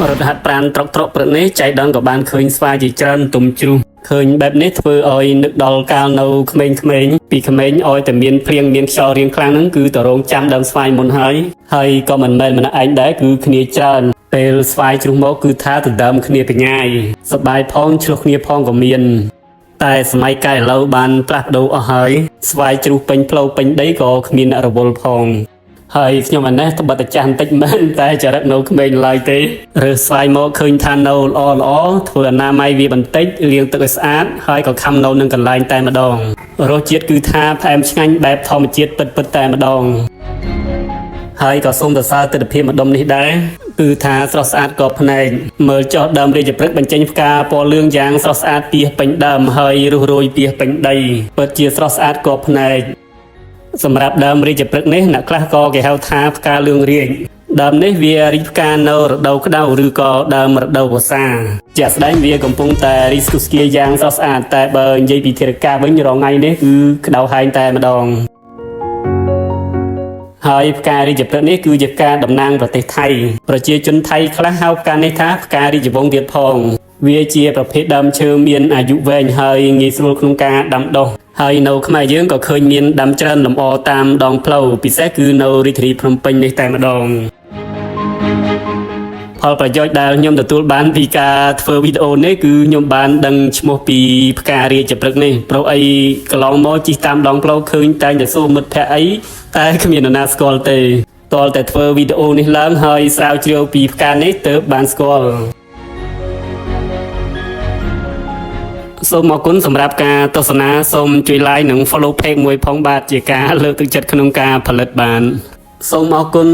រដ្ឋហាត់ប្រានត្រកត្រកព្រឹកនេះចៃដន្យក៏បានឃើញស្វាជាច្រើនទុំជ្រុះឃើញបែបនេះធ្វើឲ្យនឹកដល់កាលនៅក្មេងៗពីក្មេងឲ្យតែមានព្រៀងមានខ្យល់រៀងខ្លាំងហ្នឹងគឺទៅរងចាំដើមស្វាយមុនហើយក៏មិនមែនម្នាក់ឯងដែរគឺគ្នាច្រើនពេលស្វាយជ្រុះមកគឺថាទៅដើមគ្នាបញ្ញាយសប្បាយផងឆ្លោះគ្នាផងក៏មានតែសម័យកាលឥឡូវបានផ្លាស់ប្ដូរអស់ហើយស្វាយជ្រុះពេញផ្លូវពេញដីក៏គ្មានអ្នករវល់ផងហើយខ្ញុំអានេះត្បិតតែចាស់បន្តិចមែនតែចរិតនៅក្មេងឡើយទេរើសស្វាយមកឃើញថានៅល្អធ្វើអនាម័យវាបន្តិចលាងទឹកឲ្យស្អាតហើយក៏ខំនៅនឹងកន្លែងតែម្ដងរសជាតិគឺថាផ្អែមឆ្ងាញ់បែបធម្មជាតិពិតតែម្ដងហើយក៏សូមសរសើរទិដ្ឋភាពម្ដុំនេះដែរគឺថាស្រស់ស្អាតក៏ភ្នែកមើលចុះដើមរាជព្រឹកបញ្ចេញផ្កាពណ៌លឿងយ៉ាងស្រស់ស្អាតពីពេញដើមហើយរុះរយពីពេញដីពិតជាស្រស់ស្អាតក៏ភ្នែកសម្រាប់ដើមរាជព្រឹកនេះអ្នកខ្លះក៏គេហៅថាផ្កាលឿងរាជដើមនេះវារីកផ្កានៅរដូវក្តៅឬក៏ដើមរដូវវស្សាជាក់ស្ដែងវាកំពុងតែរីកស្គុះស្គាយយ៉ាងស្រស់ស្អាតតែបើនិយាយពីធាតុកាវិញរងថ្ងៃនេះគឺក្តៅហែងតែម្ដងហើយផ្ការាជព្រឹកនេះគឺជាផ្កាតំណាងប្រទេសថៃប្រជាជនថៃខ្លះហៅផ្កានេះថាផ្ការាជវង្សទៀតផងវាជាប្រភេទដើមឈើមានអាយុវែងហើយងាយស្រួលក្នុងការដាំដុះហើយនៅខ្មែរយើងក៏ឃើញមានដាំច្រើនលម្អតាមដងផ្លូវពិសេសគឺនៅរាជធានីភ្នំពេញនេះតែម្ដងផលប្រយោជន៍ដែលខ្ញុំទទួលបានពីការធ្វើវីដេអូនេះគឺខ្ញុំបានដឹងឈ្មោះពីផ្ការាជព្រឹកនេះព្រោះអីកន្លងមកជិះតាមដងផ្លូវឃើញតែតែសួរមិត្តភ័ក្តិអីតែគ្មាននរណាស្គាល់ទេតលតែធ្វើវីដេអូនេះឡើងហើយស្រាវជ្រាវពីផ្កានេះទើបបានស្គាល់សូមអរគុណសម្រាប់ការទស្សនាសូមជួយ like និង follow page មួយផងបាទជាការលើកទឹកចិត្តក្នុងការផលិតបានសូមអរគុណ